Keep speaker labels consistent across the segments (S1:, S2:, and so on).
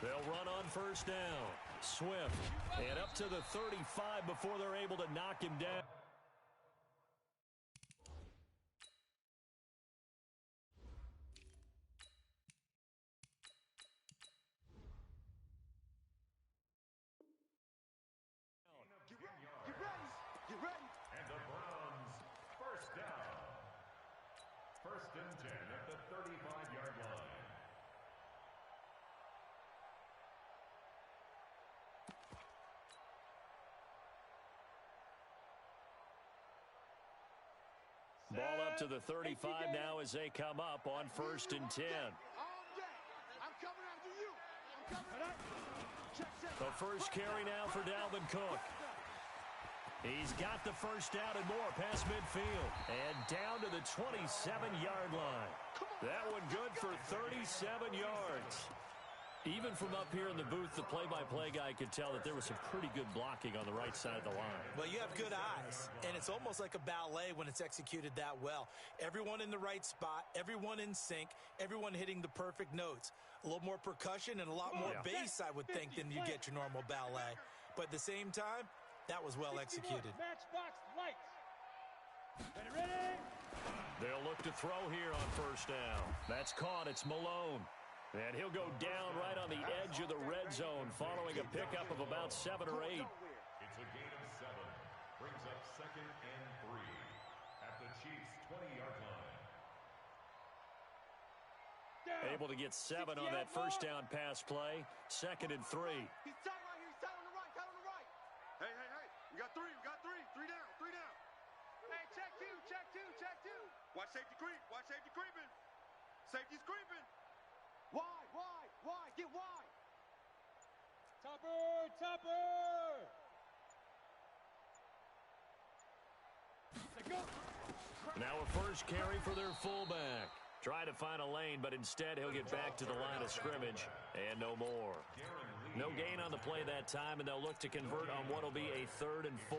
S1: They'll run on first down. Swift, and up to the 35 before they're able to knock him down.
S2: Get ready. And the Browns, first down. First and 10 at the 35-yard line.
S1: Ball up to the 35 now as they come up on first and 10.
S2: I'm coming after you.
S1: The first carry now for Dalvin Cook. He's got the first down and more past midfield. And down to the 27-yard line. That one good for 37 yards. Even from up here in the booth, the play-by-play guy could tell that there was some pretty good blocking on the right side of the line.
S3: Well, you have good eyes, and it's almost like a ballet when it's executed that well. Everyone in the right spot, everyone in sync, everyone hitting the perfect notes. A little more percussion and a lot more bass, I would think, than you get your normal ballet. But at the same time, that was well executed.
S4: Matchbox lights. Ready?
S1: They'll look to throw here on first down. That's caught. It's Malone. And he'll go down right on the edge of the red zone following a pickup of about 7 or 8.
S2: It's a gain of 7. Brings up second and 3 at the Chiefs' 20-yard line.
S1: Able to get 7 on that first down pass play. Second and 3.
S5: He's tight right here. He's tight on the right. Tight on the right.
S6: Hey. We got 3. 3 down.
S5: Hey, check two.
S6: Watch safety creep. Creeping. Safety's creeping.
S5: Wide. Get wide.
S4: Topper.
S1: Now a first carry for their fullback. Try to find a lane, but instead he'll get back to the line of scrimmage and no more. No gain on the play that time, and they'll look to convert on what will be a 3rd and 4.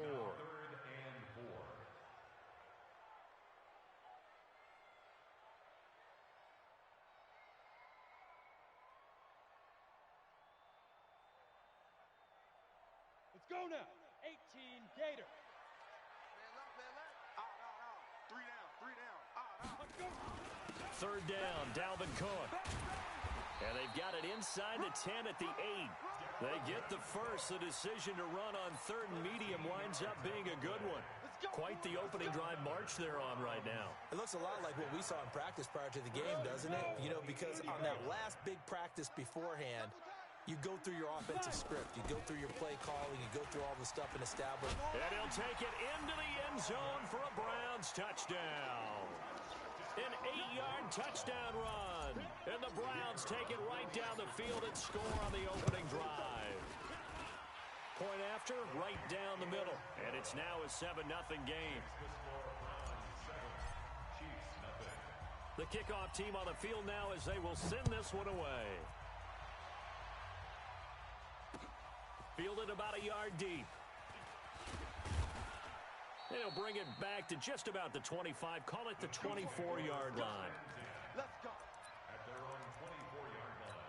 S4: Let's go now. 18 Gator.
S5: Man left.
S6: Out. 3 down. Out.
S4: Let's go.
S1: 3rd down, Dalvin Cook. And they've got it inside the 10 at the 8. They get the first. The decision to run on 3rd and medium winds up being a good one. Quite the opening drive march they're on right now.
S3: It looks a lot like what we saw in practice prior to the game, doesn't it? You know, because on that last big practice beforehand, you go through your offensive script. You go through your play calling. You go through all the stuff and establish.
S1: And he'll take it into the end zone for a Browns touchdown. An 8-yard touchdown run. And the Browns take it right down the field and score on the opening drive. Point after, right down the middle. And it's now a 7-0 game. The kickoff team on the field now as they will send this one away. Fielded about a yard deep. And he'll bring it back to just about the 25. Call it the 24-yard line.
S5: Let's go.
S2: At their own 24-yard line.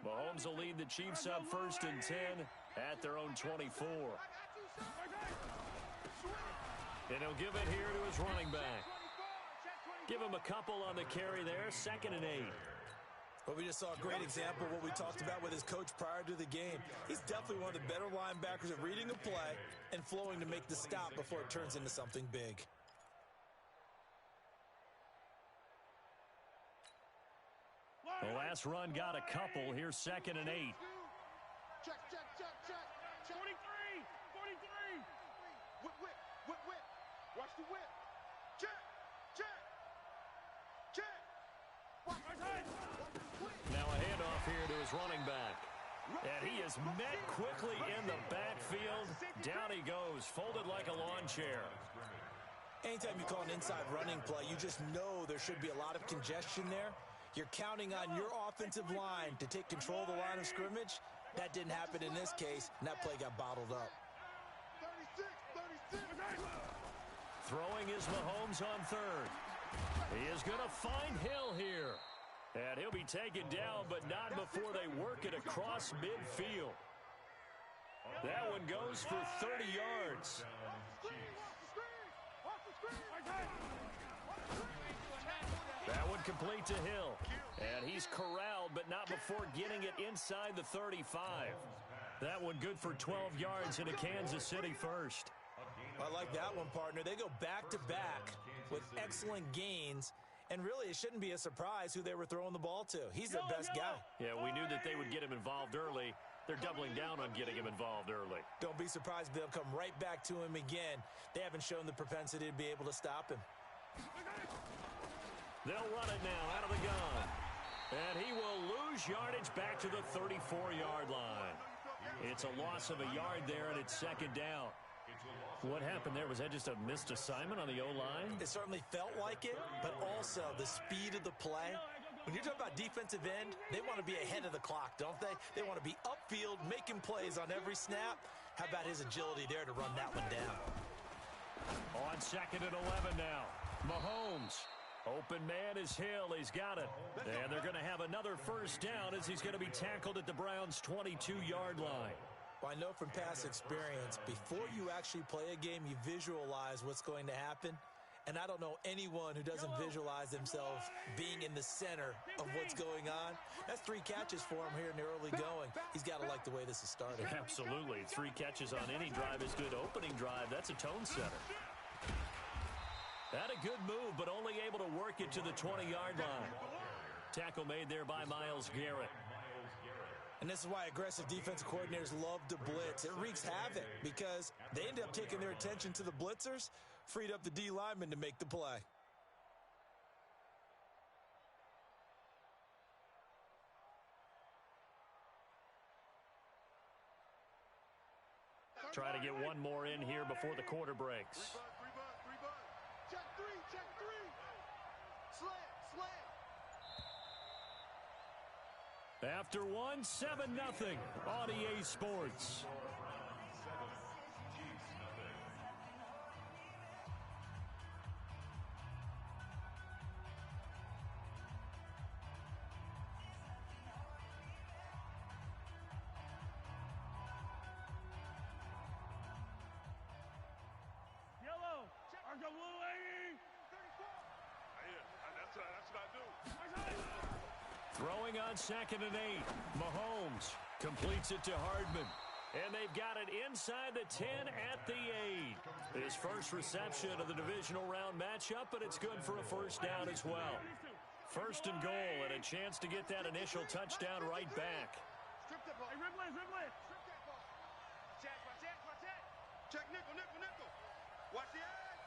S1: Mahomes will lead the Chiefs up first and 10 at their own 24. And he'll give it here to his running back. Give him a couple on the carry there, 2nd and 8.
S3: But we just saw a great example of what we talked about with his coach prior to the game. He's definitely one of the better linebackers at reading a play and flowing to make the stop before it turns into something big.
S1: The last run got a couple. Here's 2nd and 8.
S5: Check.
S4: 43.
S6: Whip. Watch the whip. Check.
S1: Now a handoff here to his running back. And he is met quickly in the backfield. Down he goes, folded like a lawn chair.
S3: Anytime you call an inside running play, you just know there should be a lot of congestion there. You're counting on your offensive line to take control of the line of scrimmage. That didn't happen in this case, and that play got bottled up.
S5: 36.
S1: Throwing is Mahomes on third. He is going to find Hill here. And he'll be taken down, but not before they work it across midfield. That one goes for 30 yards. That one complete to Hill. And he's corralled, but not before getting it inside the 35. That one good for 12 yards into Kansas City first.
S3: I like that one, partner. They go back-to-back with excellent gains. And really, it shouldn't be a surprise who they were throwing the ball to. He's their best guy.
S1: Yeah, we knew that they would get him involved early. They're doubling down on getting him involved early.
S3: Don't be surprised if they'll come right back to him again. They haven't shown the propensity to be able to stop him.
S1: They'll run it now out of the gun. And he will lose yardage back to the 34-yard line. It's a loss of a yard there, and it's second down. What happened there? Was that just a missed assignment on the O-line?
S3: It certainly felt like it, but also the speed of the play. When you're talking about defensive end, they want to be ahead of the clock, don't they? They want to be upfield, making plays on every snap. How about his agility there to run that one down?
S1: On second and 11 now. Mahomes. Open man is Hill. He's got it. And they're going to have another first down as he's going to be tackled at the Browns' 22-yard line.
S3: Well, I know from past experience, before you actually play a game, you visualize what's going to happen. And I don't know anyone who doesn't visualize themselves being in the center of what's going on. That's 3 catches for him here in the early going. He's got to like the way this is started.
S1: Absolutely. 3 catches on any drive is good. Opening drive, that's a tone setter. Had a good move, but only able to work it to the 20-yard line. Tackle made there by Myles Garrett.
S3: And this is why aggressive defensive coordinators love to blitz. It wreaks havoc because they end up taking their attention to the blitzers, freed up the D lineman to make the play.
S1: Try to get one more in here before the quarter breaks.
S5: 3 bud. Check three. Slam.
S1: After one, 7-0 on EA Sports.
S4: Yellow. Argo blue 80.
S5: 34. That's what I do.
S1: Throwing on second and 8. Mahomes completes it to Hardman. And they've got it inside the 10 at the 8. His first reception of the divisional round matchup, but it's good for a first down as well. First and goal, and a chance to get that initial touchdown right back.
S5: Strip that ball.
S4: Hey, Ripley.
S5: Strip that ball. Watch that. Check nickel. Watch the edge.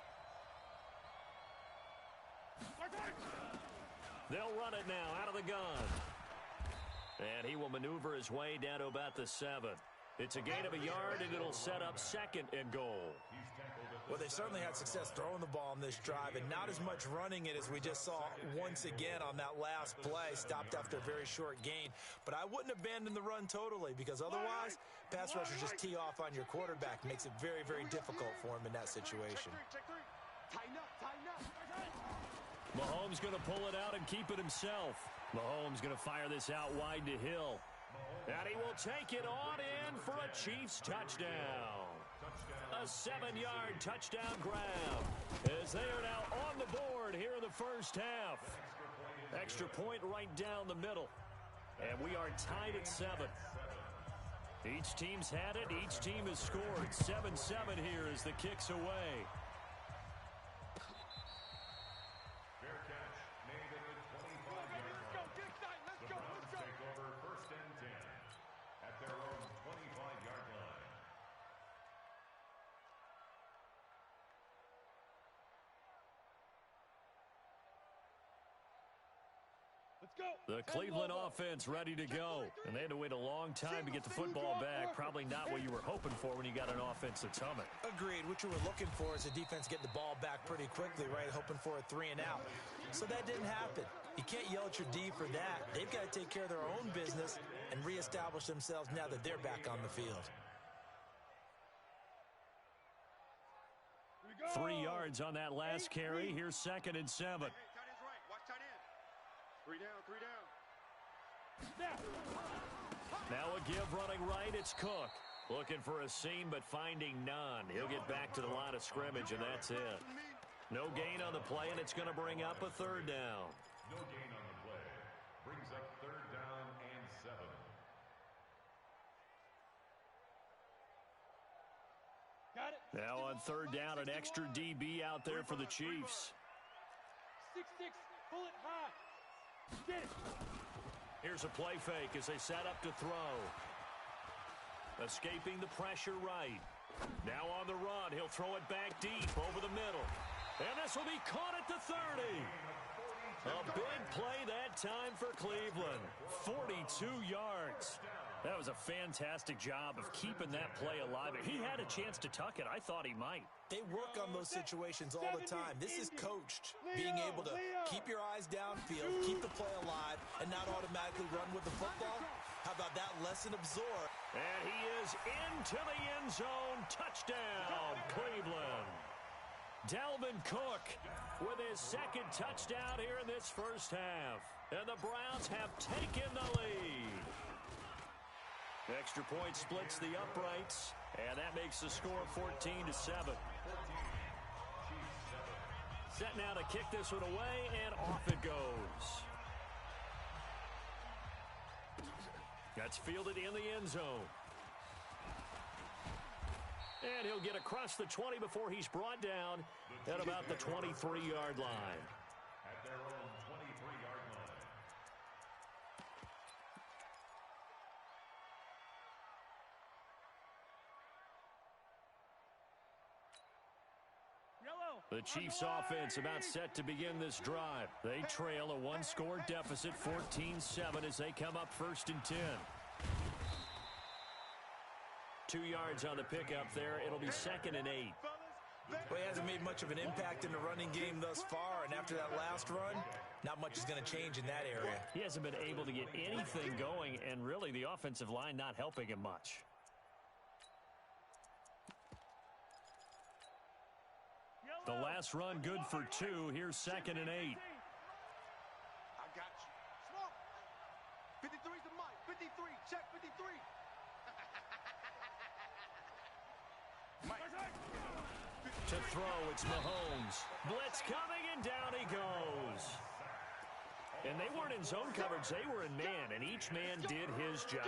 S1: They'll run it now out of the gun. And he will maneuver his way down to about the 7. It's a gain of a yard, and it'll set up second and goal.
S3: Well, they certainly had success throwing the ball on this drive, and not as much running it as we just saw once again on that last play. Stopped after a very short gain. But I wouldn't abandon the run totally, because otherwise, pass rushers just tee off on your quarterback. Makes it very, very difficult for him in that situation.
S5: Check three. Tighten up.
S1: Mahomes going to pull it out and keep it himself. Mahomes going to fire this out wide to Hill. And he will take it on in for a Chiefs touchdown. A 7-yard touchdown grab as they are now on the board here in the first half. Extra point right down the middle. And we are tied at 7. Each team's had it. Each team has scored. 7-7 here as the kick's away. The Cleveland offense ready to go. And they had to wait a long time to get the football back. Probably not what you were hoping for when you got an offense that's humming.
S3: Agreed. What you were looking for is a defense getting the ball back pretty quickly, right? Hoping for a 3 and out. So that didn't happen. You can't yell at your D for that. They've got to take care of their own business and reestablish themselves now that they're back on the field.
S1: 3 yards on that last carry. Here's 2nd and 7.
S6: Hey, tight end's right. Watch tight end. 3 down, 3 down.
S1: Now a give running right. It's Cook. Looking for a seam, but finding none. He'll get back to the line of scrimmage, and that's it. No gain on the play, and it's going to bring up a 3rd down.
S2: No gain on the play. Brings up 3rd down and 7.
S4: Got it.
S1: Now on 3rd down, an extra DB out there for the Chiefs.
S4: 6-6, pull it high. Get it.
S1: Here's a play fake as they set up to throw. Escaping the pressure right. Now on the run, he'll throw it back deep over the middle. And this will be caught at the 30. A big play that time for Cleveland. 42 yards. That was a fantastic job of keeping that play alive. If he had a chance to tuck it, I thought he might.
S3: They work on those situations all the time. This is coached. Being able to keep your eyes downfield, keep the play alive, and not automatically run with the football. How about that lesson absorbed?
S1: And he is into the end zone. Touchdown, Cleveland. Dalvin Cook with his 2nd touchdown here in this first half. And the Browns have taken the lead. Extra point splits the uprights, and that makes the score 14-7. Set now to kick this one away, and off it goes. That's fielded in the end zone. And he'll get across the 20 before he's brought down at about the 23-yard line.
S2: At their own 23-yard line.
S1: The Chiefs offense about set to begin this drive. They trail a 1-score deficit, 14-7, as they come up 1st and 10. 2 yards on the pickup there. It'll be 2nd and 8.
S3: Well, he hasn't made much of an impact in the running game thus far, and after that last run, not much is going to change in that area.
S1: He hasn't been able to get anything going, and really the offensive line not helping him much. The last run good for 2. Here's 2nd and 8.
S6: I got you. Smoke. 53's the mic. 53. Check 53.
S1: To throw, it's Mahomes. Blitz coming, and down he goes. And they weren't in zone coverage. They were in man, and each man did his job.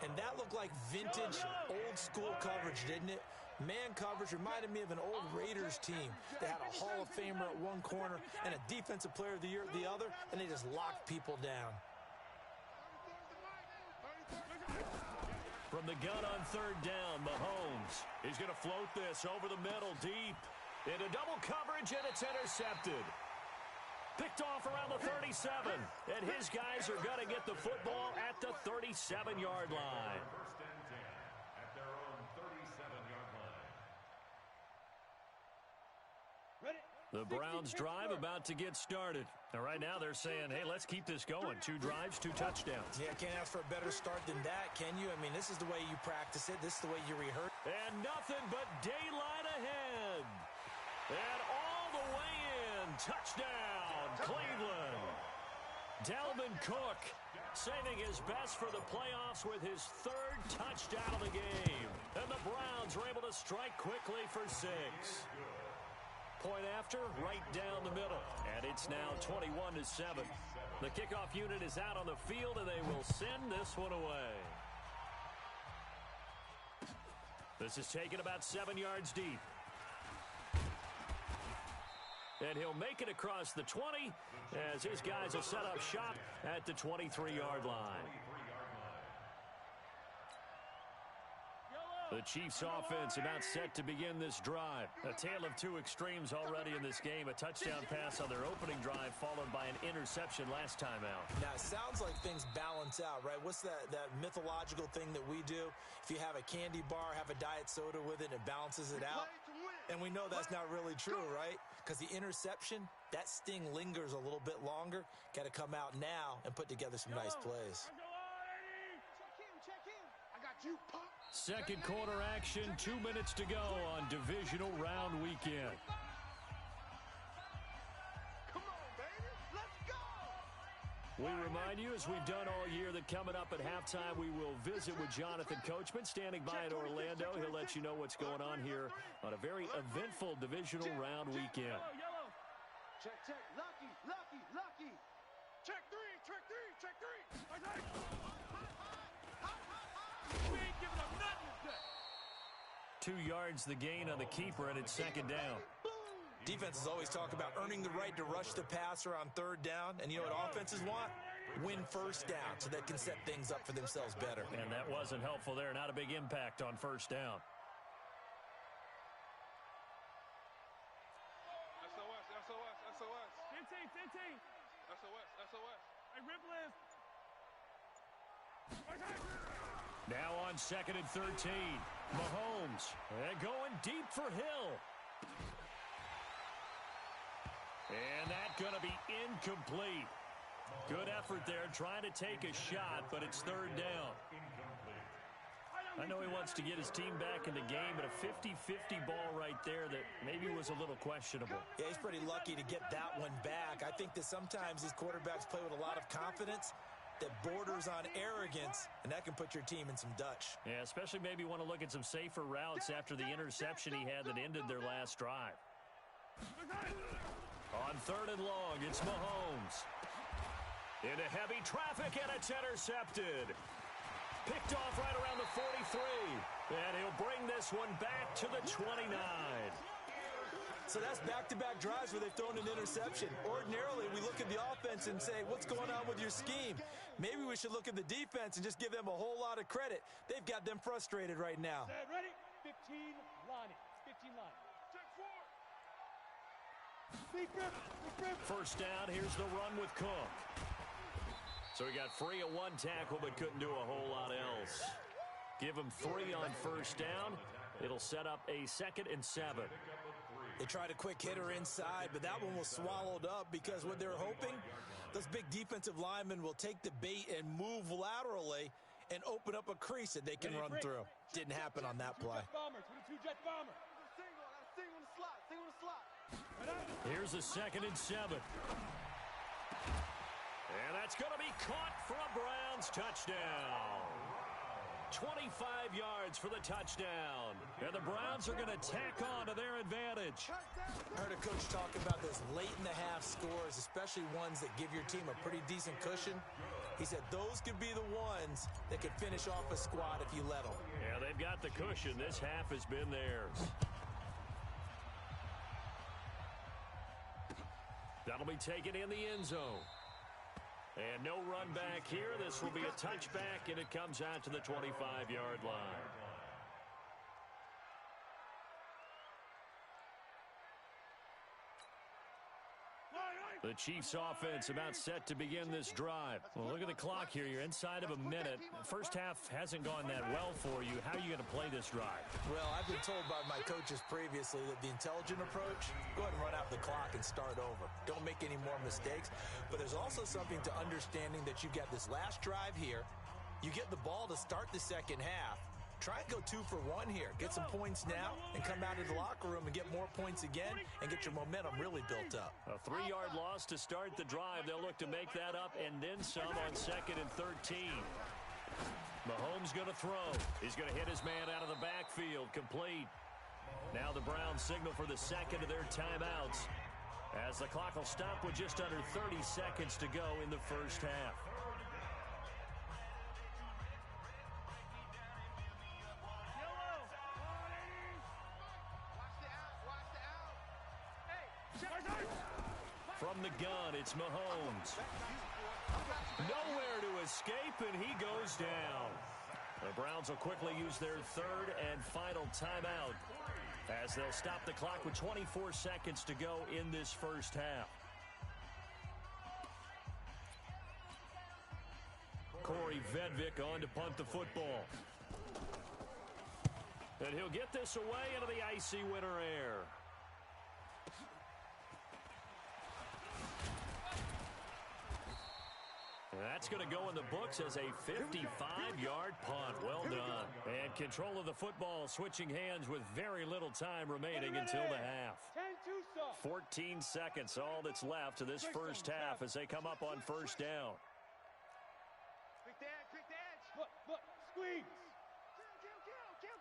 S3: And that looked like vintage, old-school coverage, didn't it? Man coverage reminded me of an old Raiders team. They had a Hall of Famer at one corner and a Defensive Player of the Year at the other, and they just locked people down.
S1: From the gun on 3rd down, Mahomes. He's going to float this over the middle, deep. Into double coverage, and it's intercepted. Picked off around the 37, and his guys are going to get the football at the 37-yard line.
S2: 1st and 10 at their own 37-yard line.
S4: Ready.
S1: The Browns drive about to get started. And right now they're saying, hey, let's keep this going. 2 drives, 2 touchdowns.
S3: Yeah, can't ask for a better start than that, can you? I mean, this is the way you practice it. This is the way you rehearse.
S1: And nothing but daylight ahead. And all the way in. Touchdown, Cleveland. Dalvin Cook saving his best for the playoffs with his 3rd touchdown of the game. And the Browns are able to strike quickly for 6. Point after, right down the middle. And it's now 21-7. The kickoff unit is out on the field, and they will send this one away. This is taken about 7 yards deep. And he'll make it across the 20 as his guys will set up shop at the 23-yard line. The Chiefs offense about set to begin this drive. A tale of two extremes already in this game. A touchdown pass on their opening drive followed by an interception last time out.
S3: Now, it sounds like things balance out, right? What's that mythological thing that we do? If you have a candy bar, have a diet soda with it, and it balances it out. And we know that's not really true, right? Because the interception, that sting lingers a little bit longer. Got to come out now and put together some nice plays.
S6: Check in. I got you, Pop.
S1: Second quarter action, 2 minutes to go on divisional round weekend.
S6: Come on, baby. Let's go.
S1: We remind you, as we've done all year, that coming up at halftime, we will visit with Jonathan Coachman, standing by in Orlando. He'll let you know what's going on here on a very eventful divisional round weekend.
S4: Yellow.
S6: Check. Lucky. Check three.
S4: We ain't giving up nothing today.
S1: 2 yards the gain on the keeper, and it's second down.
S3: Defenses always talk about earning the right to rush the passer on third down. And you know what offenses want? Win first down so they can set things up for themselves better.
S1: And that wasn't helpful there. Not a big impact on first down.
S4: SOS. 15. SOS. Hey, rip list.
S1: Now on second and 13. Mahomes going deep for Hill. And that's going to be incomplete. Good effort there, trying to take a shot, but it's third down. I know he wants to get his team back in the game, but a 50-50 ball right there that maybe was a little questionable.
S3: Yeah, he's pretty lucky to get that one back. I think that sometimes these quarterbacks play with a lot of confidence that borders on arrogance, and that can put your team in some Dutch.
S1: Yeah, especially maybe want to look at some safer routes after the interception he had that ended their last drive. On third and long, it's Mahomes. Into heavy traffic, and it's intercepted. Picked off right around the 43. And he'll bring this one back to the 29.
S3: So that's back-to-back drives where they've thrown an interception. Ordinarily, we look at the offense and say, what's going on with your scheme? Maybe we should look at the defense and just give them a whole lot of credit. They've got them frustrated right now.
S4: Ready? 15 line. 15 line.
S6: Check four.
S4: Big rip.
S1: First down, here's the run with Cook. So he got free of one tackle, but couldn't do a whole lot else. Give him 3 on first down. It'll set up a 2nd and 7.
S3: They tried a quick hitter inside, but that one was swallowed up because what they're hoping, those big defensive linemen will take the bait and move laterally and open up a crease that they can run through. Didn't happen on that play.
S4: Two-jet bomber.
S6: Single on the slot.
S1: Here's a 2nd and 7. And that's going to be caught for a Browns touchdown. 25 yards for the touchdown. And the Browns are going to tack on to their advantage.
S3: I heard a coach talk about those late-in-the-half scores, especially ones that give your team a pretty decent cushion. He said those could be the ones that could finish off a squad if you let them.
S1: Yeah, they've got the cushion. This half has been theirs. That'll be taken in the end zone. And no run back here. This will be a touchback, and it comes out to the 25-yard line. The Chiefs offense about set to begin this drive. Well, look at the clock here. You're inside of a minute. First half hasn't gone that well for you. How are you going to play this drive?
S3: Well, I've been told by my coaches previously that the intelligent approach, go ahead and run out the clock and start over. Don't make any more mistakes. But there's also something to understanding that you got this last drive here. You get the ball to start the second half. Try and go 2 for 1 here. Get some points now and come out of the locker room and get more points again and get your momentum really built up.
S1: A 3-yard loss to start the drive. They'll look to make that up and then some on 2nd and 13. Mahomes going to throw. He's going to hit his man out of the backfield. Complete. Now the Browns signal for the second of their timeouts as the clock will stop with just under 30 seconds to go in the first half. From the gun, it's Mahomes. Nowhere to escape, and he goes down. The Browns will quickly use their third and final timeout as they'll stop the clock with 24 seconds to go in this first half. Corey Vedvik on to punt the football. And he'll get this away into the icy winter air. That's going to go in the books as a 55-yard punt. Well done. And control of the football switching hands with very little time remaining until the half. 14 seconds, all that's left of this first half as they come up on first down.
S5: Quick dash, quick dash.
S4: Look, squeeze.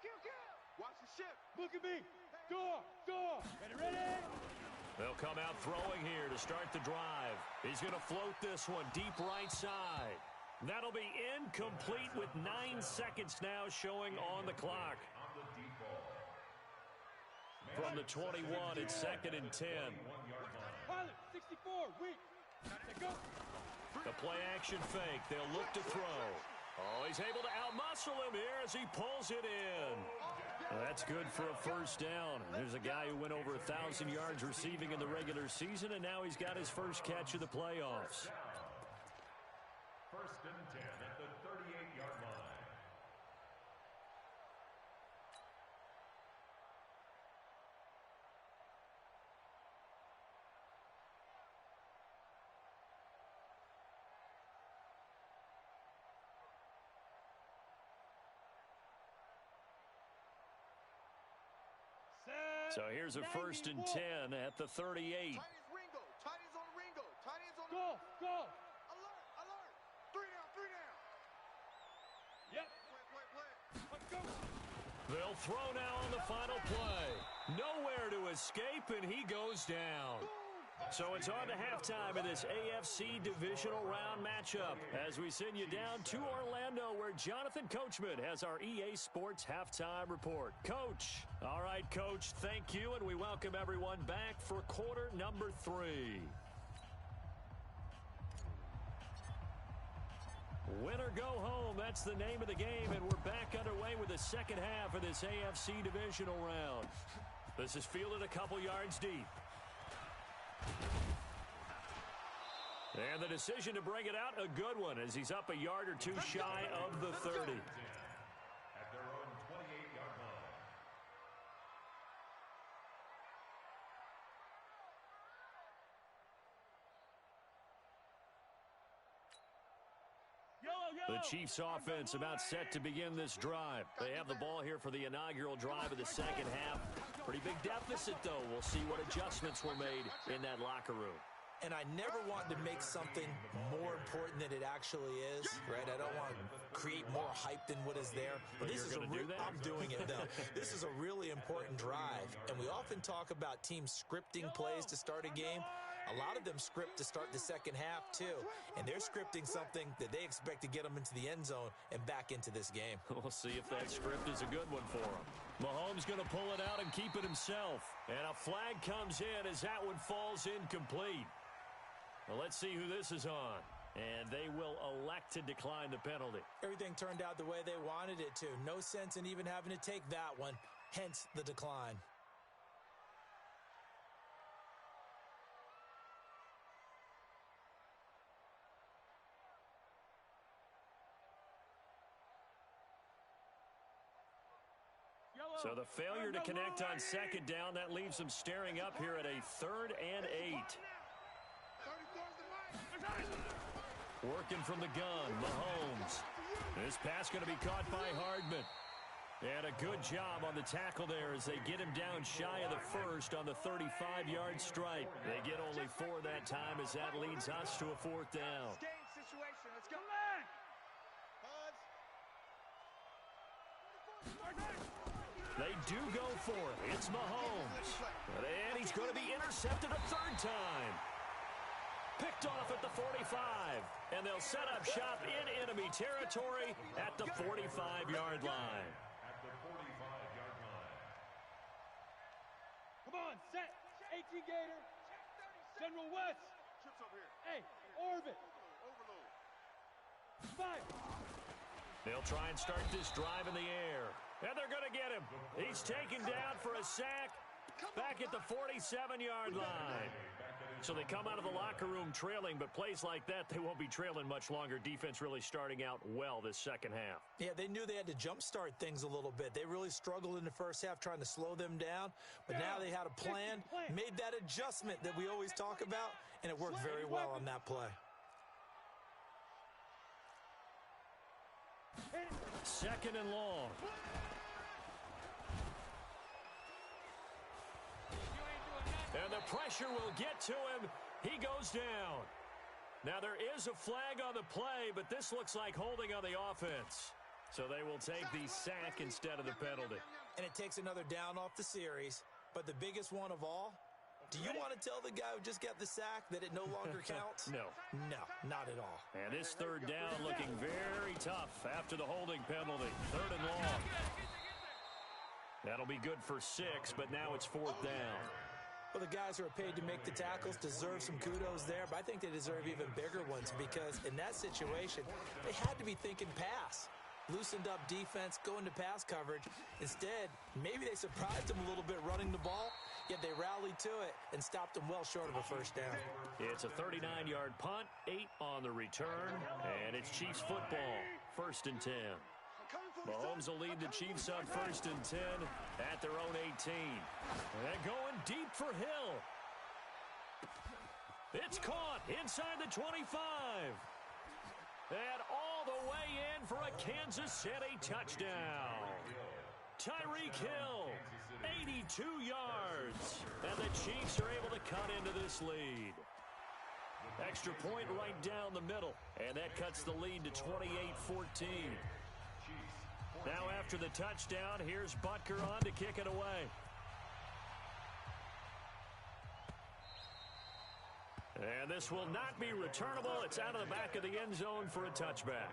S5: Kill. Watch the ship.
S4: Look at me. Go. Ready?
S1: They'll come out throwing here to start the drive. He's going to float this one deep right side. That'll be incomplete with 9 seconds now showing on the clock. From the 21, it's 2nd and 10.
S4: Pilot, 64, weak. Go.
S1: The play action fake. They'll look to throw. Oh, he's able to outmuscle him here as he pulls it in. That's good for a first down. There's a guy who went over 1,000 yards receiving in the regular season, and now he's got his first catch of the playoffs.
S2: 1st and 10 at the 38-yard line.
S1: So here's a 1st and 10 at the 38.
S6: Tight ends Ringo. Tight ends on Ringo. Tight ends on
S4: Go.
S6: Alert. 3 down.
S4: Yep.
S6: Play.
S4: Let's go.
S1: They'll throw now on the final play. Nowhere to escape, and he goes down. So it's on to halftime in this AFC divisional round matchup as we send you down to Orlando where Jonathan Coachman has our EA Sports halftime report. Coach. All right, Coach, thank you, and we welcome everyone back for quarter number 3. Win or go home, that's the name of the game, and we're back underway with the second half of this AFC divisional round. This is fielded a couple yards deep. And the decision to bring it out, a good one, as he's up a yard or two shy of the 30.
S2: At their own 28-yard line.
S1: The Chiefs offense about set to begin this drive. They have the ball here for the inaugural drive of the second half. Pretty big deficit, though. We'll see what adjustments were made in that locker room.
S3: And I never want to make something more important than it actually is, right? I don't want to create more hype than what is there.
S1: But this is
S3: I'm doing it, though. This is a really important drive. And we often talk about teams scripting plays to start a game. A lot of them script to start the second half, too. And they're scripting something that they expect to get them into the end zone and back into this game.
S1: We'll see if that script is a good one for them. Mahomes going to pull it out and keep it himself. And a flag comes in as that one falls incomplete. Well, let's see who this is on. And they will elect to decline the penalty.
S3: Everything turned out the way they wanted it to. No sense in even having to take that one, hence the decline.
S1: So the failure to connect on second down, that leaves them staring up here at a 3rd and 8. Working from the gun, Mahomes. This pass going to be caught by Hardman. And a good job on the tackle there as they get him down shy of the first on the 35-yard stripe. They get only 4 that time as that leads us to a 4th down.
S5: Situation. Let's go.
S1: They do go for it. It's Mahomes. And he's going to be intercepted a 3rd time. Picked off at the 45. And they'll set up shop in enemy territory at the 45-yard line.
S2: At the 45-yard line.
S4: Come on, set. 18 Gator. General West.
S6: Trips over here.
S4: Hey, orbit.
S6: Overload.
S4: 5.
S1: They'll try and start this drive in the air. And they're going to get him. He's taken down for a sack back at the 47-yard line. So they come out of the locker room trailing, but plays like that, they won't be trailing much longer. Defense really starting out well this second half.
S3: Yeah, they knew they had to jumpstart things a little bit. They really struggled in the first half trying to slow them down, but now they had a plan, made that adjustment that we always talk about, and it worked very well on that play.
S1: Second and long. And the pressure will get to him. He goes down. Now there is a flag on the play, but this looks like holding on the offense. So they will take the sack instead of the penalty.
S3: And it takes another down off the series. But the biggest one of all, do you want to tell the guy who just got the sack that it no longer counts?
S1: No.
S3: No, not at all.
S1: And this third down looking very tough after the holding penalty. Third and long. That'll be good for 6, but now it's fourth down.
S3: Well, the guys who are paid to make the tackles deserve some kudos there, but I think they deserve even bigger ones because in that situation, they had to be thinking pass. Loosened up defense, going to pass coverage. Instead, maybe they surprised them a little bit running the ball, yet they rallied to it and stopped them well short of a first down.
S1: It's a 39-yard punt, 8 on the return, and it's Chiefs football, 1st and 10. Mahomes will lead the Chiefs on 1st and 10 at their own 18. And going deep for Hill. It's caught inside the 25. And all the way in for a Kansas City touchdown. Tyreek Hill, 82 yards. And the Chiefs are able to cut into this lead. Extra point right down the middle. And that cuts the lead to 28-14. Now after the touchdown, here's Butker on to kick it away. And this will not be returnable. It's out of the back of the end zone for a touchback.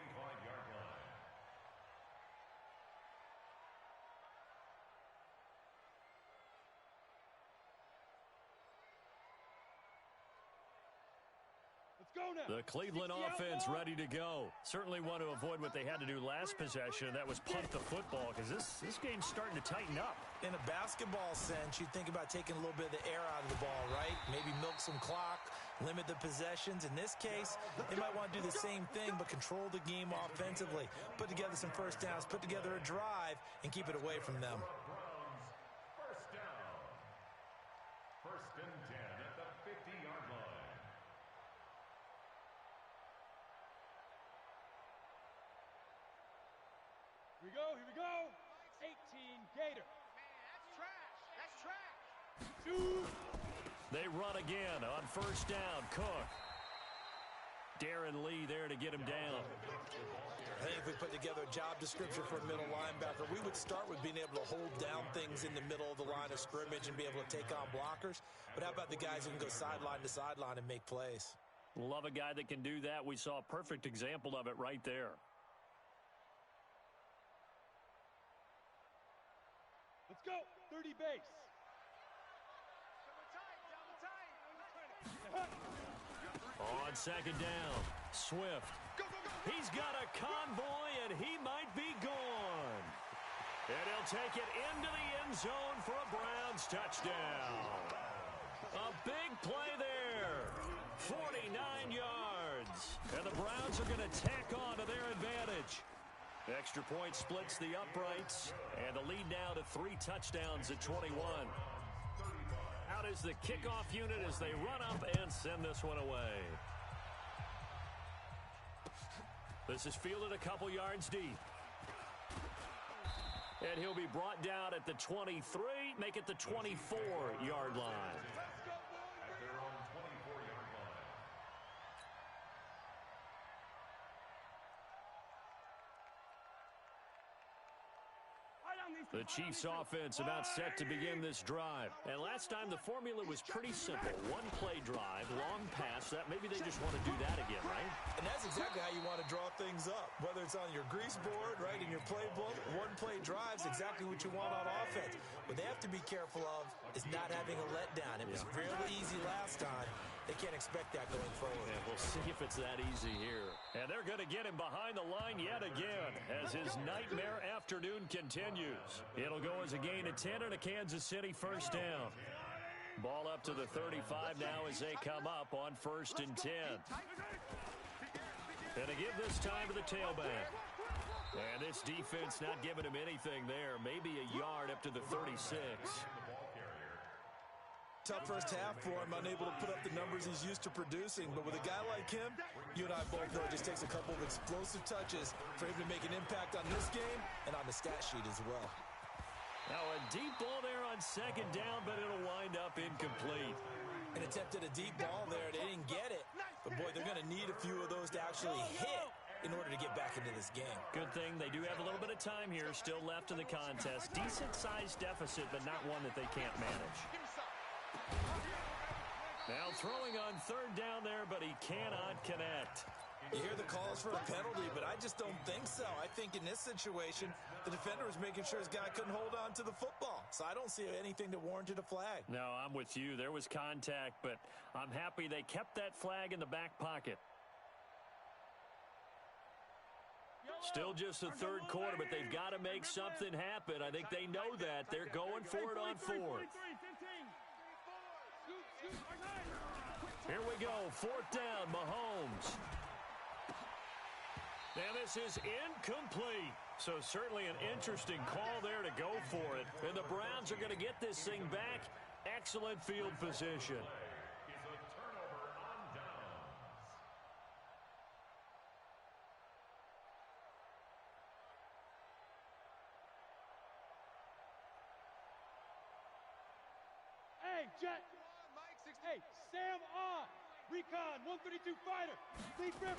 S1: The Cleveland offense ready to go. Certainly want to avoid what they had to do last possession, and that was punt the football, because this game's starting to tighten up.
S3: In a basketball sense, you think about taking a little bit of the air out of the ball, right? Maybe milk some clock, limit the possessions. In this case, they might want to do the same thing, but control the game offensively. Put together some first downs, put together a drive, and keep it away from them.
S2: First down. 1st and 10 at the 50-yard line.
S4: Here we go. 18 Gator.
S5: Man, that's trash.
S1: They run again on 1st down. Cook. Darren Lee there to get him down.
S3: I think if we put together a job description for a middle linebacker, we would start with being able to hold down things in the middle of the line of scrimmage and be able to take on blockers. But how about the guys who can go sideline to sideline and make plays?
S1: Love a guy that can do that. We saw a perfect example of it right there.
S4: Let's go. 30 base.
S1: On 2nd down, Swift. He's got a convoy, and he might be gone. And he'll take it into the end zone for a Browns touchdown. A big play there. 49 yards. And the Browns are going to tack on to their advantage. Extra point splits the uprights, and the lead now to 3 touchdowns at 21. Out is the kickoff unit as they run up and send this one away. This is fielded a couple yards deep. And he'll be brought down at the 23, make it the 24-yard line.
S2: At their own 24-yard line.
S5: Right on the
S1: The Chiefs offense about set to begin this drive. And last time the formula was pretty simple. One play drive, long pass. That maybe they just want to do that again, right?
S3: And that's exactly how you want to draw things up. Whether it's on your grease board, right, in your playbook, one play drive's exactly what you want on offense. What they have to be careful of is not having a letdown. It was really easy last time. They can't expect that going forward.
S1: And we'll see if it's that easy here. And they're going to get him behind the line yet again as his nightmare afternoon continues. It'll go as a gain of 10 and a Kansas City first down. Ball up to the 35 now as they come up on 1st and 10. And to give this time to the tailback. And this defense not giving him anything there. Maybe a yard up to the 36.
S3: Tough first half for him, unable to put up the numbers he's used to producing. But with a guy like him, you and I both know it just takes a couple of explosive touches for him to make an impact on this game and on the stat sheet as well.
S1: Now a deep ball there on 2nd down, but it'll wind up incomplete.
S3: An attempt at a deep ball there. They didn't get it. But, boy, they're going to need a few of those to actually hit in order to get back into this game.
S1: Good thing they do have a little bit of time here still left in the contest. Decent-sized deficit, but not one that they can't manage. Now throwing on 3rd down there, but he cannot connect.
S3: You hear the calls for a penalty, but I just don't think so. I think in this situation, the defender was making sure his guy couldn't hold on to the football. So I don't see anything that warranted a flag.
S1: No, I'm with you. There was contact, but I'm happy they kept that flag in the back pocket. Still just the 3rd quarter, but they've got to make something happen. I think they know that. They're going for it on 4th. Here we go, 4th down, Mahomes. Now this is incomplete. So certainly an interesting call there to go for it. And the Browns are going to get this thing back. Excellent field position.
S4: Hey, Jet. Hey, Sam on. Recon, 132 fighter. Lead grip.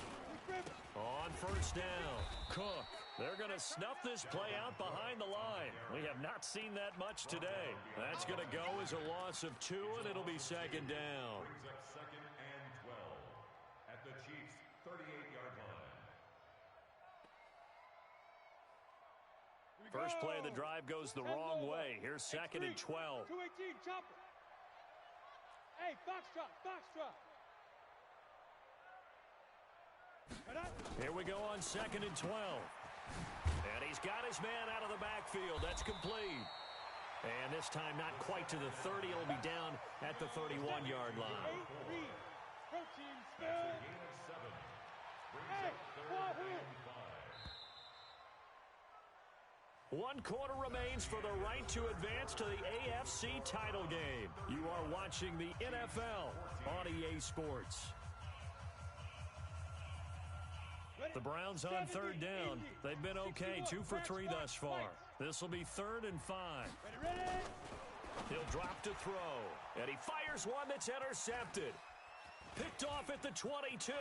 S1: On 1st down, Cook. They're going to snuff this play out behind the line. We have not seen that much today. That's going to go as a loss of 2, and it'll be 2nd down.
S2: Brings up 2nd and 12 at the Chiefs' 38-yard line.
S1: First play of the drive goes the wrong way. Here's 2nd and 12.
S4: 218, chopper. Hey, Foxtrot.
S1: Here we go on 2nd and 12. And he's got his man out of the backfield. That's complete. And this time not quite to the 30. It'll be down at the 31-yard line.
S4: Protein spill. Hey,
S1: One quarter remains for the right to advance to the AFC title game. You are watching the NFL on EA Sports. The Browns on 3rd down. They've been okay, 2 for 3 thus far. This will be 3rd and 5. He'll drop to throw. And he fires one that's intercepted. Picked off at the 22.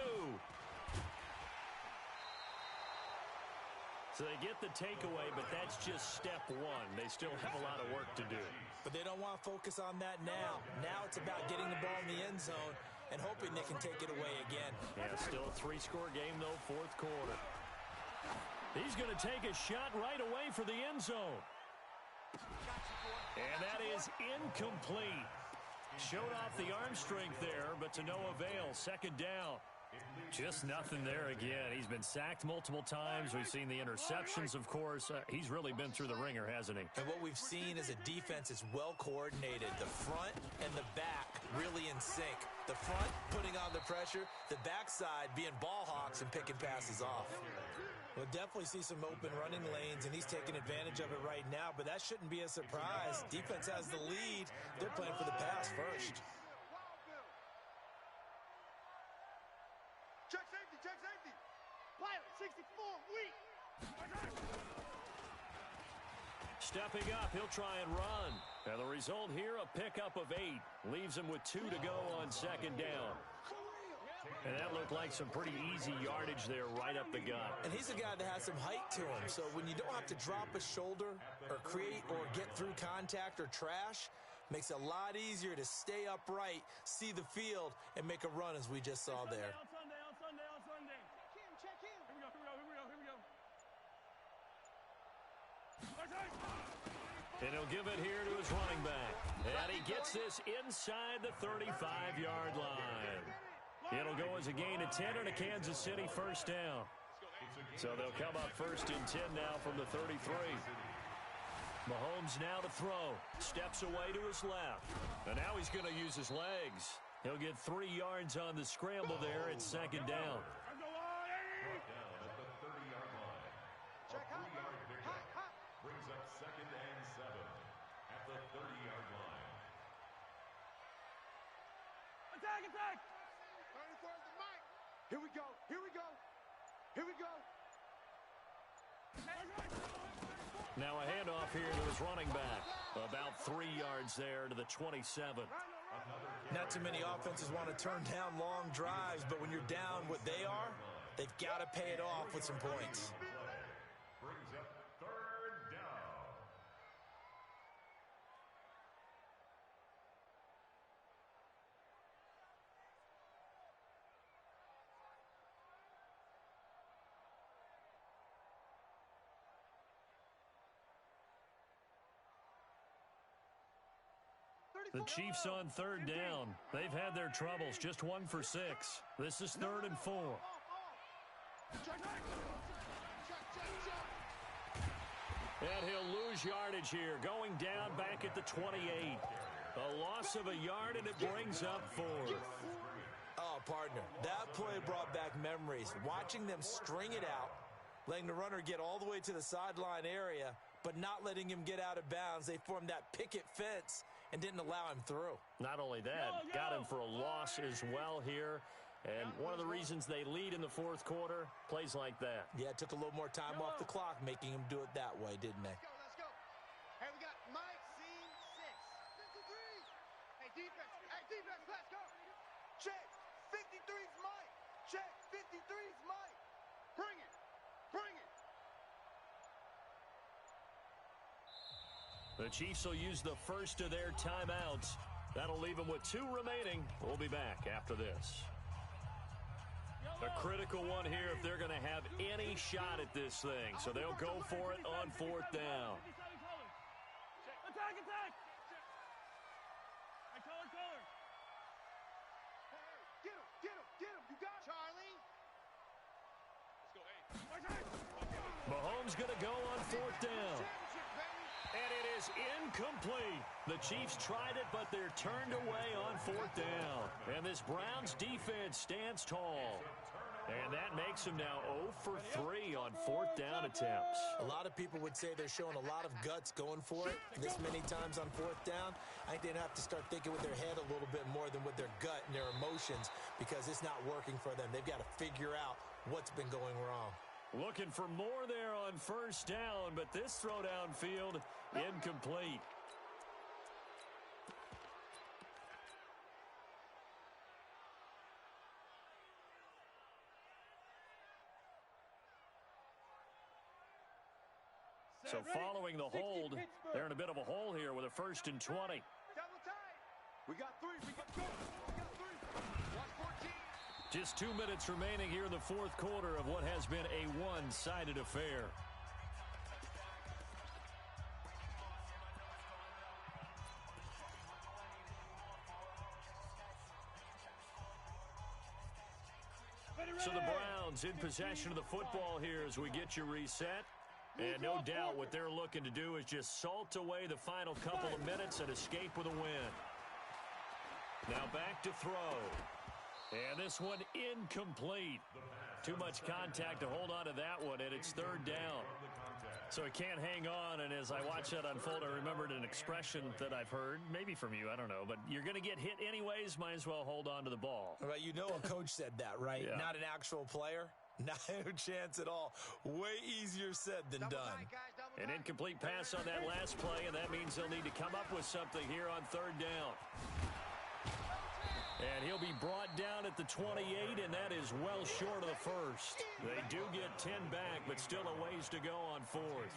S1: So they get the takeaway, but that's just step 1. They still have a lot of work to do.
S3: But they don't want to focus on that now. Now it's about getting the ball in the end zone and hoping they can take it away again.
S1: Yeah, still a 3-score game, though, 4th quarter. He's going to take a shot right away for the end zone. And that is incomplete. Showed off the arm strength there, but to no avail. 2nd down. Just nothing there again. He's been sacked multiple times. We've seen the interceptions, of course. He's really been through the ringer, hasn't he?
S3: And what we've seen is a defense is well coordinated. The front and the back really in sync. The front putting on the pressure, the backside being ball hawks and picking passes off. We'll definitely see some open running lanes, and he's taking advantage of it right now, but that shouldn't be a surprise. Defense has the lead. They're playing for the pass first.
S6: Check safety. Pilot 64, weak.
S1: Stepping up, he'll try and run. And the result here, a pickup of 8. Leaves him with 2 to go on 2nd down. And that looked like some pretty easy yardage there right up the gut.
S3: And he's a guy that has some height to him. So when you don't have to drop a shoulder or create contact or trash, makes it a lot easier to stay upright, see the field, and make a run as we just saw there.
S4: On Sunday. Check in. Here we go.
S1: And he'll give it here to his running back. And he gets this inside the 35-yard line. It'll go as a gain of 10 and a Kansas City first down. So they'll come up first and 10 now from the 33. Mahomes now to throw. Steps away to his left. And now he's going to use his legs. He'll get 3 yards on the scramble there at second down.
S2: Brought down at the 30-yard line. A 3-yard pickup brings up second and 7 at the 30-yard line.
S4: Attack!
S6: 34's the mic. Here we go.
S1: Now a handoff here to his running back. About 3 yards there to the 27.
S3: Not too many offenses want to turn down long drives, but when you're down what they are, they've got to pay it off with some points.
S2: Brings up third down.
S1: The Chiefs on third down. They've had their troubles. Just 1 for 6. This is 3rd and 4. And he'll lose yardage here. Going down back at the 28. A loss of a yard, and it brings up 4th.
S3: Oh, partner, that play brought back memories. Watching them string it out, letting the runner get all the way to the sideline area, but not letting him get out of bounds. They formed that picket fence and didn't allow him through.
S1: Not only that, got him for a loss as well here. And one of the reasons they lead in the 4th quarter, plays like that.
S3: Yeah, it took a little more time off the clock, making him do it that way, didn't they?
S6: Let's go. Hey, we got Mike, scene 6. 53. Hey, defense, let's go. Check. 53's Mike. Check. 53's Mike. Bring it.
S1: The Chiefs will use the first of their timeouts. That'll leave them with 2 remaining. We'll be back after this. A critical one here if they're going to have any shot at this thing. So they'll go for it on 4th down.
S4: Attack! Hey, color!
S6: Hey, get him. You got it. Charlie.
S1: Mahomes going to go on 4th down. And it is incomplete. The Chiefs tried it, but they're turned away on 4th down. And this Browns defense stands tall. And that makes them now 0 for 3 on 4th down attempts.
S3: A lot of people would say they're showing a lot of guts going for it this many times on 4th down. I think they'd have to start thinking with their head a little bit more than with their gut and their emotions, because it's not working for them. They've got to figure out what's been going wrong.
S1: Looking for more there on 1st down, but this throw downfield incomplete. So following the hold, they're in a bit of a hole here with a 1st and 20.
S6: Double time. We got 3. We got 3. Watch 14.
S1: Just 2 minutes remaining here in the 4th quarter of what has been a one-sided affair. So the Browns in possession of the football here as we get you reset. And no doubt what they're looking to do is just salt away the final couple of minutes and escape with a win. Now back to throw. And this one incomplete. Too much contact to hold on to that one, and it's 3rd down. So he can't hang on, and as I watch that unfold, I remembered an expression that I've heard, maybe from you, I don't know, but you're going to get hit anyways, might as well hold on to the ball.
S3: Well, you know a coach said that, right?
S1: Yeah.
S3: Not an actual player. No chance at all. Way easier said than done.
S1: An incomplete pass on that last play, and that means they'll need to come up with something here on 3rd down. And he'll be brought down at the 28, and that is well short of the 1st. They do get 10 back, but still a ways to go on 4th.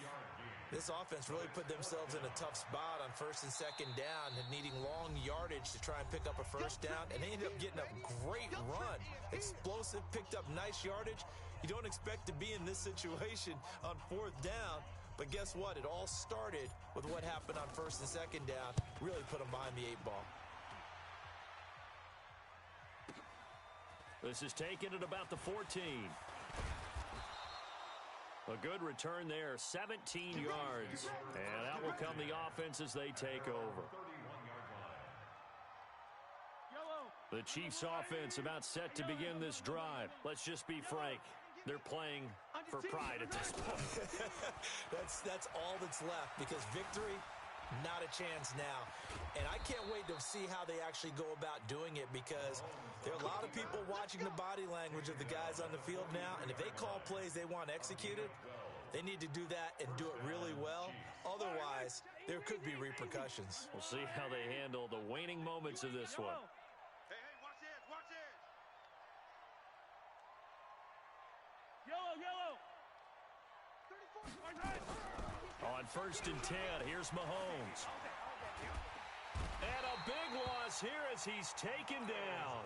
S3: This offense really put themselves in a tough spot on first and second down and needing long yardage to try and pick up a first down, and they ended up getting a great run. Explosive, picked up nice yardage. You don't expect to be in this situation on fourth down, but guess what? It all started with what happened on first and second down. Really put them behind the 8 ball.
S1: This is taken at about the 14. A good return there, 17 yards. And out will come the offense as they take over. The Chiefs offense about set to begin this drive. Let's just be frank. They're playing for pride at this point.
S3: That's all that's left, because victory, not a chance now. And I can't wait to see how they actually go about doing it, because there are a lot of people watching the body language of the guys on the field now, and if they call plays they want executed, they need to do that and do it really well. Otherwise, there could be repercussions.
S1: We'll see how they handle the waning moments of this one.
S5: Hey, watch this, watch this.
S4: Yellow.
S1: On first and 10, here's Mahomes. And a big loss here as he's taken down.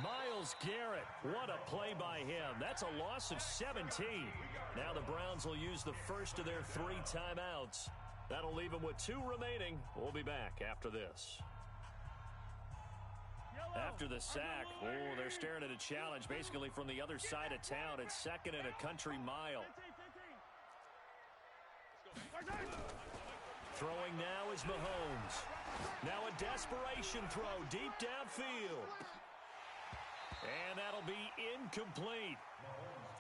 S1: Myles Garrett, what a play by him. That's a loss of 17. Now the Browns will use the first of their 3 timeouts. That'll leave them with 2 remaining. We'll be back after this. After the sack, they're staring at a challenge basically from the other side of town. It's second and a country mile. Throwing now is Mahomes. Now a desperation throw deep downfield. And that'll be incomplete.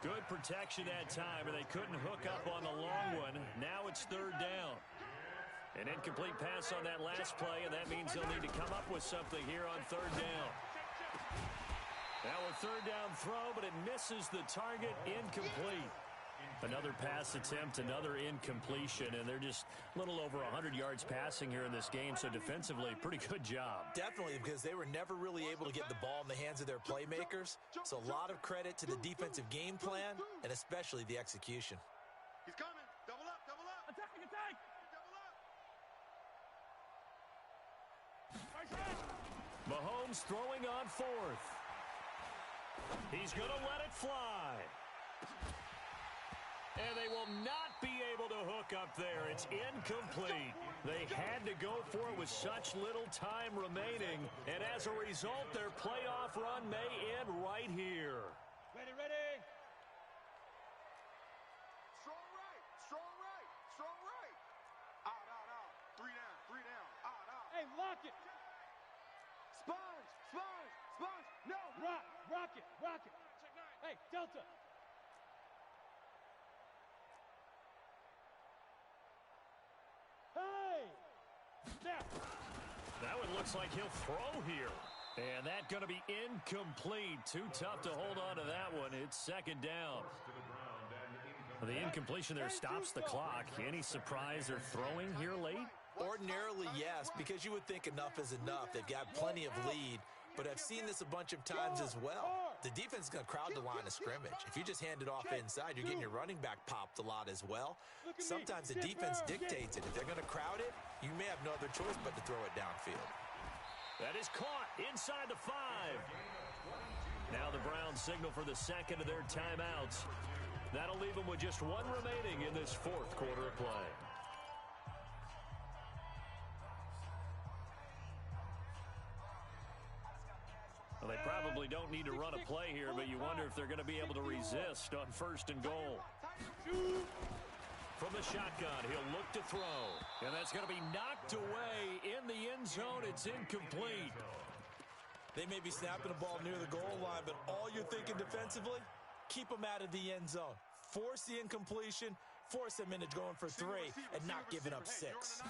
S1: Good protection that time, and they couldn't hook up on the long one. Now it's third down. An incomplete pass on that last play, and that means they'll need to come up with something here on third down. Now a third down throw, but it misses the target, incomplete. Another pass attempt, another incompletion, and they're just a little over 100 yards passing here in this game, so defensively, pretty good job.
S3: Definitely, because they were never really able to get the ball in the hands of their playmakers, so a lot of credit to the defensive game plan, and especially the execution.
S5: He's coming. Double up, double up.
S4: Attack!
S5: Double up.
S1: Mahomes throwing on fourth. He's going to let it fly. And they will not be able to hook up there. It's incomplete. They had to go for it with such little time remaining. And as a result, their playoff run may end right here.
S4: Ready.
S5: Strong right. Out. 3 down. Out.
S4: Hey, lock it.
S5: Sponge. No.
S4: Rock it. Hey, Delta. Hey! Snap!
S1: That one looks like he'll throw here. And that's going to be incomplete. Too tough to hold on to that one. It's second down. The incompletion there stops the clock. Any surprise they're throwing here late?
S3: Ordinarily, yes, because you would think enough is enough. They've got plenty of lead, but I've seen this a bunch of times as well. The defense is going to crowd the line of scrimmage. If you just hand it off inside, you're getting your running back popped a lot as well. Sometimes the defense dictates it. If they're going to crowd it, you may have no other choice but to throw it downfield.
S1: That is caught inside the 5. Now the Browns signal for the second of their timeouts. That'll leave them with just 1 remaining in this fourth quarter of play. Well, they probably don't need to run a play here, but you wonder if they're going to be able to resist on first and goal. From the shotgun, he'll look to throw. And that's going to be knocked away in the end zone. It's incomplete.
S3: They may be snapping the ball near the goal line, but all you're thinking defensively, keep them out of the end zone. Force the incompletion, force them into going for 3, and not giving up 6.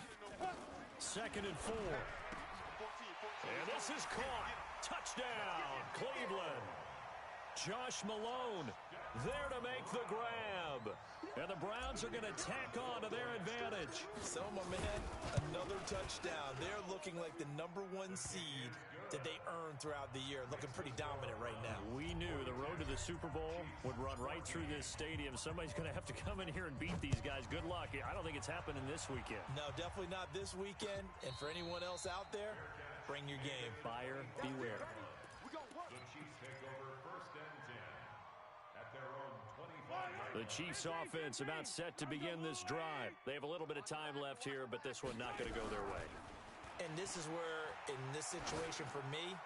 S1: Second and 4. And this is caught. Touchdown, Cleveland. Josh Malone there to make the grab. And the Browns are going to tack on to their advantage.
S3: So, my man, another touchdown. They're looking like the #1 seed that they earned throughout the year. Looking pretty dominant right now.
S1: We knew the road to the Super Bowl would run right through this stadium. Somebody's going to have to come in here and beat these guys. Good luck. I don't think it's happening this weekend.
S3: No, definitely not this weekend. And for anyone else out there, bring your game.
S1: Buyer beware.
S2: The Chiefs take over 1st and 10 at their own 25.
S1: The Chiefs offense about set to begin this drive. They have a little bit of time left here, but this one not going to go their way.
S3: And this is where, in this situation for me,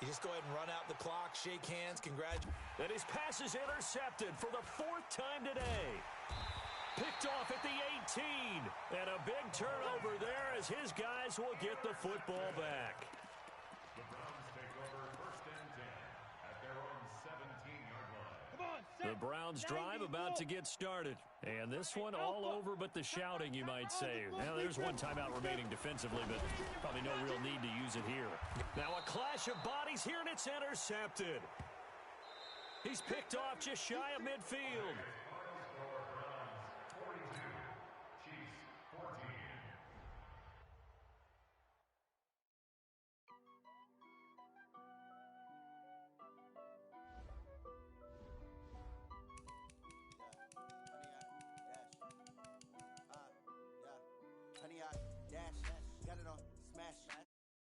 S3: you just go ahead and run out the clock, shake hands, congratulate.
S1: And his pass is intercepted for the 4th time today. Picked off at the 18. And a big turnover there as his guys will get the football back.
S2: The Browns take over 1st and 10 at their own 17-yard line.
S4: Come on,
S1: The Browns drive about to get started. And this one all over but the shouting, you might say. Now, there's one timeout remaining defensively, but probably no real need to use it here. Now a clash of bodies here, and it's intercepted. He's picked off just shy of midfield.